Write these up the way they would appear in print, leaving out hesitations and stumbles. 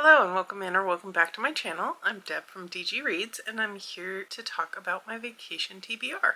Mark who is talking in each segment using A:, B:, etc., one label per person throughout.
A: Hello and welcome in or welcome back to my channel. I'm Deb from DG Reads and I'm here to talk about my vacation TBR.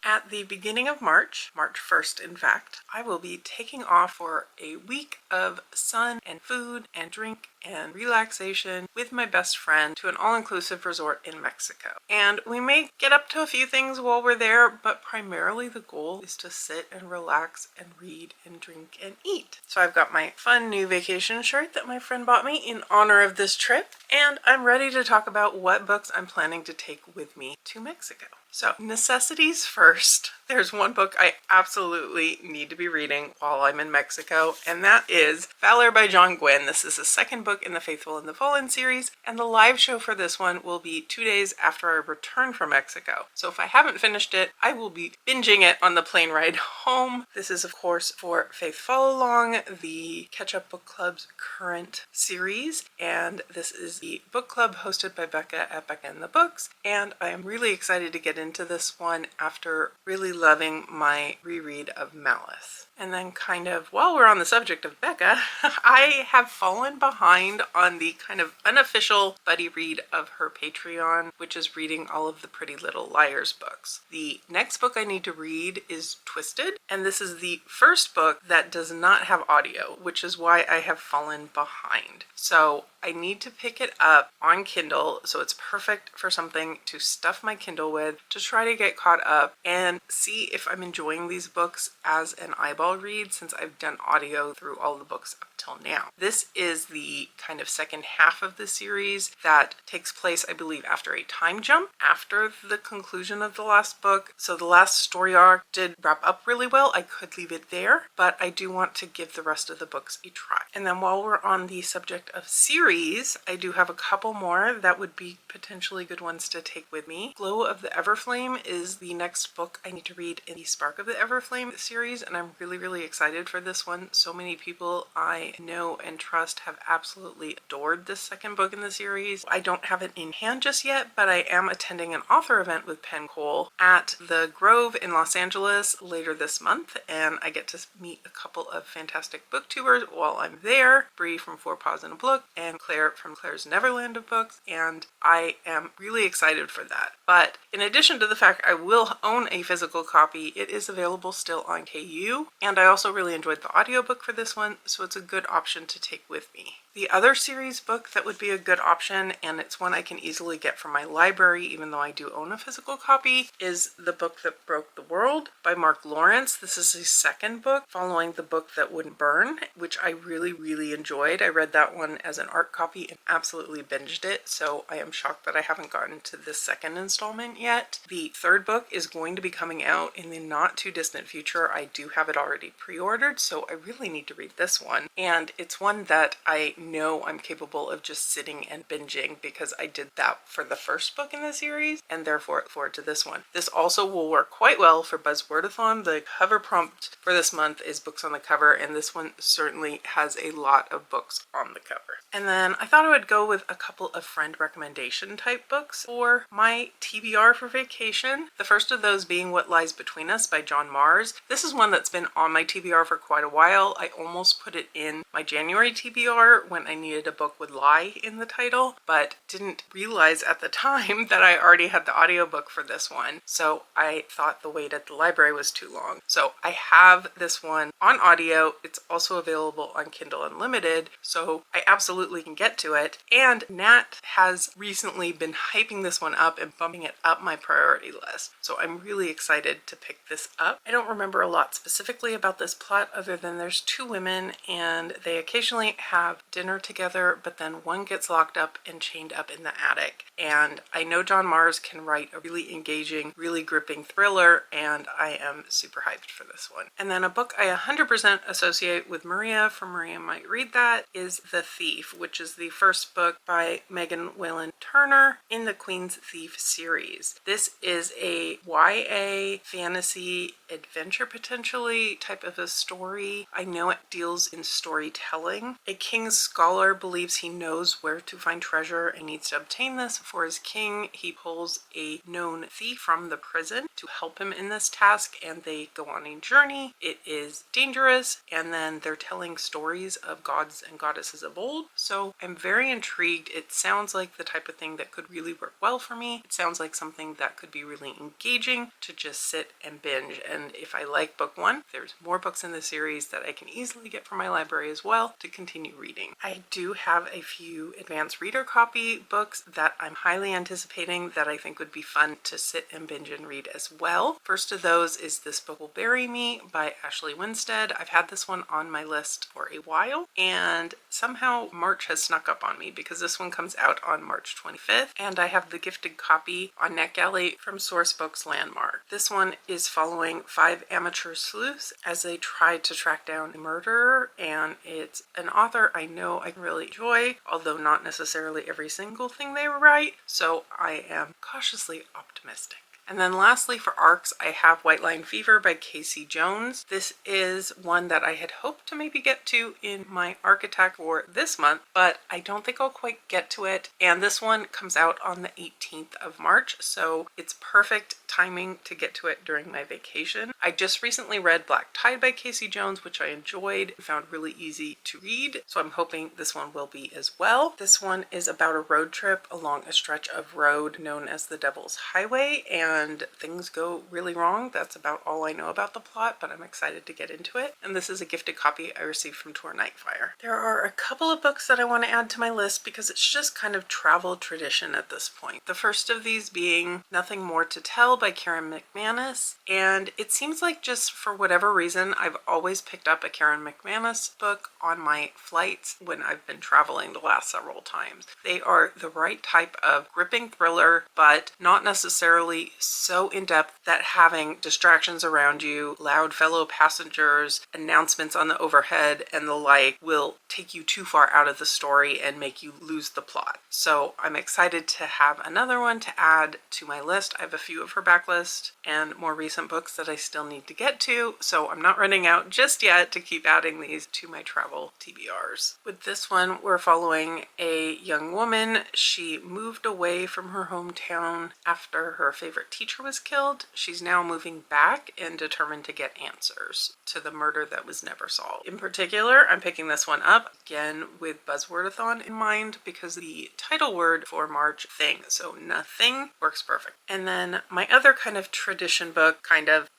A: At the beginning of March 1st in fact, I will be taking off for a week of sun and food and drink and relaxation with my best friend to an all-inclusive resort in Mexico. And we may get up to a few things while we're there, but primarily the goal is to sit and relax and read and drink and eat. So I've got my fun new vacation shirt that my friend bought me in honor of this trip, and I'm ready to talk about what books I'm planning to take with me to Mexico. So, necessities first. There's one book I absolutely need to be reading while I'm in Mexico, and that is Valor by John Gwynne. This is the second book in the Faithful and the Fallen series, and the live show for this one will be 2 days after I return from Mexico. So if I haven't finished it, I will be binging it on the plane ride home. This is, of course, for Faith Follow Along, the Catch Up Book Club's current series, and this is the book club hosted by Becca at Becca and the Books, and I am really excited to get into this one after really loving my reread of Malice. And then kind of while we're on the subject of Becca, I have fallen behind on the kind of unofficial buddy read of her Patreon, which is reading all of the Pretty Little Liars books. The next book I need to read is Twisted, and this is the first book that does not have audio, which is why I have fallen behind. So I need to pick it up on Kindle, so it's perfect for something to stuff my Kindle with, to try to get caught up and see if I'm enjoying these books as an eyeball read, since I've done audio through all the books up till now. This is the kind of second half of the series that takes place, I believe, after a time jump after the conclusion of the last book. So the last story arc did wrap up really well. I could leave it there, but I do want to give the rest of the books a try. And then while we're on the subject of series, I do have a couple more that would be potentially good ones to take with me. Glow of the Everflame is the next book I need to read in the Spark of the Everflame series, and I'm really excited for this one. So many people I know and trust have absolutely adored this second book in the series. I don't have it in hand just yet, but I am attending an author event with Penn Cole at the Grove in Los Angeles later this month, and I get to meet a couple of fantastic booktubers while I'm there. Bree from Four Paws and a Book and Claire from Claire's Neverland of Books, and I am really excited for that. But in addition to the fact I will own a physical copy, it is available still on KU, and I also really enjoyed the audiobook for this one, so it's a good option to take with me. The other series book that would be a good option, and it's one I can easily get from my library even though I do own a physical copy, is The Book That Broke the World by Mark Lawrence. This is the second book following The Book That Wouldn't Burn, which I really enjoyed. I read that one as an art copy and absolutely binged it, so I am shocked that I haven't gotten to this second installment yet. The third book is going to be coming out in the not too distant future. I do have it already pre-ordered, so I really need to read this one, and it's one that I know I'm capable of just sitting and binging because I did that for the first book in the series, and therefore look forward to this one. This also will work quite well for Buzzwordathon. The cover prompt for this month is books on the cover, and this one certainly has a lot of books on the cover. And then I thought I would go with a couple of friend recommendation type books for my TBR for vacation. The first of those being What Lies Between Us by John Mars. This is one that's been on my TBR for quite a while. I almost put it in my January TBR when I needed a book with lie in the title, but didn't realize at the time that I already had the audiobook for this one. So I thought the wait at the library was too long. So I have this one on audio. It's also available on Kindle Unlimited, so I absolutely can get to it. And Nat has recently been hyping this one up and bumping it up my priority list. So I'm really excited to pick this up. I don't remember a lot specifically about this plot other than there's two women and they occasionally have dinner together, but then one gets locked up and chained up in the attic. And I know John Mars can write a really engaging, really gripping thriller, and I am super hyped for this one. And then a book I 100% associate with Maria from Maria Might Read That is The Thief, which is the first book by Megan Whalen Turner in the Queen's Thief series. This is a YA fantasy adventure, potentially, type of a story. I know it deals in storytelling. A king's scholar believes he knows where to find treasure and needs to obtain this for his king. He pulls a known thief from the prison to help him in this task, and they go on a journey. It is dangerous, and then they're telling stories of gods and goddesses of old. So I'm very intrigued. It sounds like the type of thing that could really work well for me. It sounds like something that could be really engaging to just sit and binge. And if I like book one, there's more books in the series that I can easily get from my library as well to continue reading. I do have a few advanced reader copy books that I'm highly anticipating that I think would be fun to sit and binge and read as well. First of those is This Book Will Bury Me by Ashley Winstead. I've had this one on my list for a while, and somehow March has snuck up on me because this one comes out on March 25th, and I have the gifted copy on NetGalley from Sourcebooks Landmark. This one is following 5 amateur sleuths as they try to track down a murderer, and it's an author I know I really enjoy, although not necessarily every single thing they write, so I am cautiously optimistic. And then lastly for ARCs, I have White Line Fever by Casey Jones. This is one that I had hoped to maybe get to in my ARC attack for this month, but I don't think I'll quite get to it. And this one comes out on the 18th of March, so it's perfect timing to get to it during my vacation. I just recently read Black Tide by Casey Jones, which I enjoyed and found really easy to read, so I'm hoping this one will be as well. This one is about a road trip along a stretch of road known as the Devil's Highway, and things go really wrong. That's about all I know about the plot, but I'm excited to get into it. And this is a gifted copy I received from Tor Nightfire. There are a couple of books that I want to add to my list because it's just kind of travel tradition at this point. The first of these being Nothing More to Tell by Karen McManus. And it seems like just for whatever reason, I've always picked up a Karen McManus book on my flights when I've been traveling the last several times. They are the right type of gripping thriller, but not necessarily so in-depth that having distractions around you, loud fellow passengers, announcements on the overhead, and the like will take you too far out of the story and make you lose the plot. So I'm excited to have another one to add to my list. I have a few of her backlist and more recent books that I still need to get to, so I'm not running out just yet to keep adding these to my travel TBRs. With this one, we're following a young woman. She moved away from her hometown after her favorite teacher was killed. She's now moving back and determined to get answers to the murder that was never solved. In particular, I'm picking this one up again with Buzzwordathon in mind because the title word for March, thing, so nothing, works perfect. And then my other kind of tradition book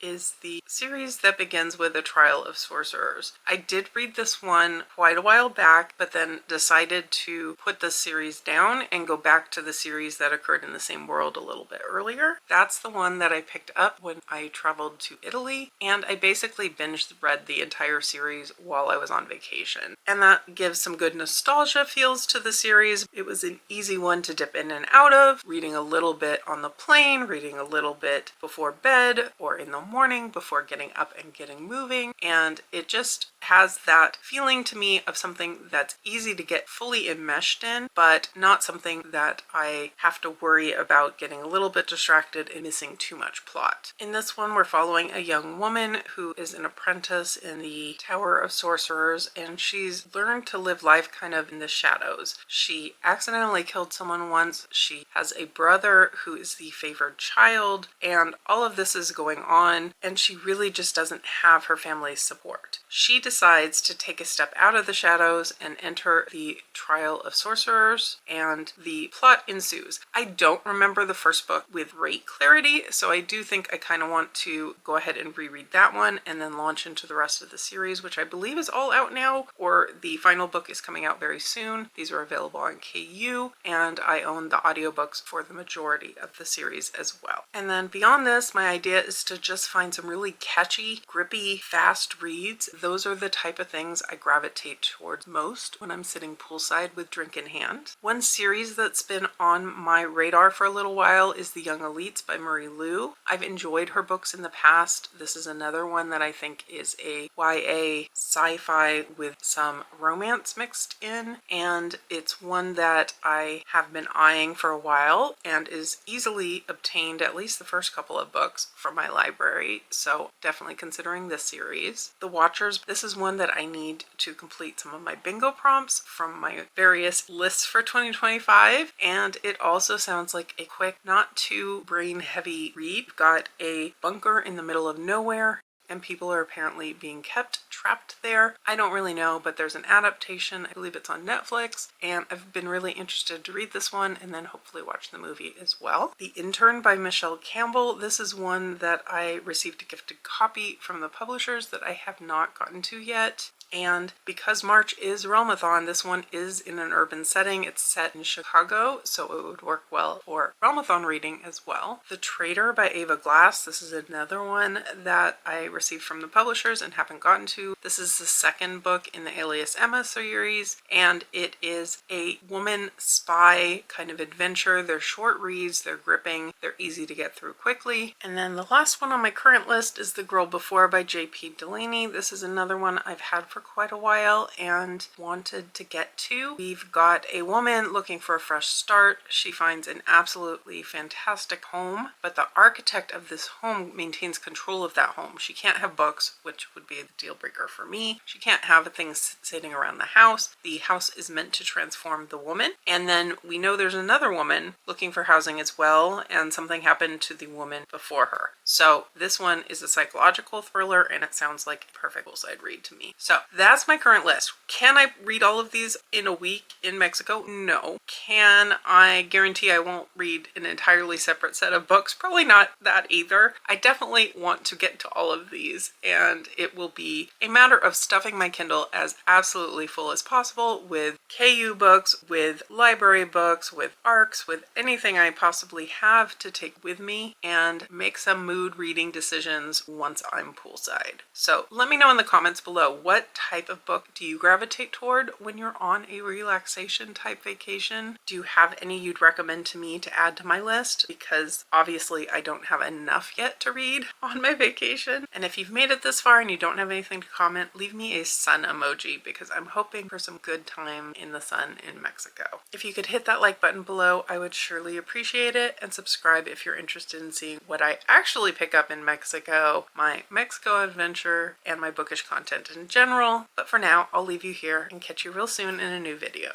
A: is the series that begins with A Trial of Sorcerers. I did read this one quite a while back, but then decided to put the series down and go back to the series that occurred in the same world a little bit earlier. That's the one that I picked up when I traveled to Italy, and I basically read the entire series while I was on vacation. And that gives some good nostalgia feels to the series. It was an easy one to dip in and out of, reading a little bit on the plane, reading a little bit before bed or in the morning before getting up and getting moving, and it just has that feeling to me of something that's easy to get fully enmeshed in, but not something that I have to worry about getting a little bit distracted and missing too much plot. In this one, we're following a young woman who is an apprentice in the Tower of Sorcerers, and she's learned to live life kind of in the shadows. She accidentally killed someone once. She has a brother who is the favored child, and all of this is going on, and she really just doesn't have her family's support. She decides to take a step out of the shadows and enter the Trial of Sorcerers, and the plot ensues. I don't remember the first book with great clarity, so I do think I kind of want to go ahead and reread that one and then launch into the rest of the series, which I believe is all out now, or the final book is coming out very soon. These are available on KU, and I own the audiobooks for the majority of the series as well. And then beyond this, my idea is to just find some really catchy, grippy, fast reads. Those are the type of things I gravitate towards most when I'm sitting poolside with drink in hand. One series that's been on my radar for a little while is The Young Elites by Marie Lu. I've enjoyed her books in the past. This is another one that I think week is a YA sci-fi with some romance mixed in, and it's one that I have been eyeing for a while and is easily obtained, at least the first couple of books, from my library, so definitely considering this series. The Watchers, this is one that I need to complete some of my bingo prompts from my various lists for 2025, and it also sounds like a quick, not too brain heavy read. We've got a bunker in the middle of nowhere, and people are apparently being kept trapped there. I don't really know, but there's an adaptation. I believe it's on Netflix, and I've been really interested to read this one and then hopefully watch the movie as well. The Intern by Michelle Campbell. This is one that I received a gifted copy from the publishers that I have not gotten to yet. And because March is Realmathon, this one is in an urban setting. It's set in Chicago, so it would work well for Realmathon reading as well. The Traitor by Ava Glass. This is another one that I received from the publishers and haven't gotten to. This is the second book in the Alias Emma series, and it is a woman spy kind of adventure. They're short reads, they're gripping, they're easy to get through quickly. And then the last one on my current list is The Girl Before by J.P. Delaney. This is another one I've had for quite a while and wanted to get to. We've got a woman looking for a fresh start. She finds an absolutely fantastic home, but the architect of this home maintains control of that home. She can't have books, which would be a deal breaker for me. She can't have things sitting around the house. The house is meant to transform the woman. And then we know there's another woman looking for housing as well, and something happened to the woman before her. So this one is a psychological thriller, and it sounds like a perfect poolside read to me. So that's my current list. Can I read all of these in a week in Mexico? No. Can I guarantee I won't read an entirely separate set of books? Probably not that either. I definitely want to get to all of these, and it will be a matter of stuffing my Kindle as absolutely full as possible with KU books, with library books, with ARCs, with anything I possibly have to take with me, and make some mood reading decisions once I'm poolside. So let me know in the comments below, what type of book do you gravitate toward when you're on a relaxation type vacation? Do you have any you'd recommend to me to add to my list? Because obviously I don't have enough yet to read on my vacation. And if you've made it this far and you don't have anything to comment, leave me a sun emoji, because I'm hoping for some good time in the sun in Mexico. If you could hit that like button below, I would surely appreciate it, and subscribe if you're interested in seeing what I actually pick up in Mexico, my Mexico adventure, and my bookish content in general. But for now, I'll leave you here and catch you real soon in a new video.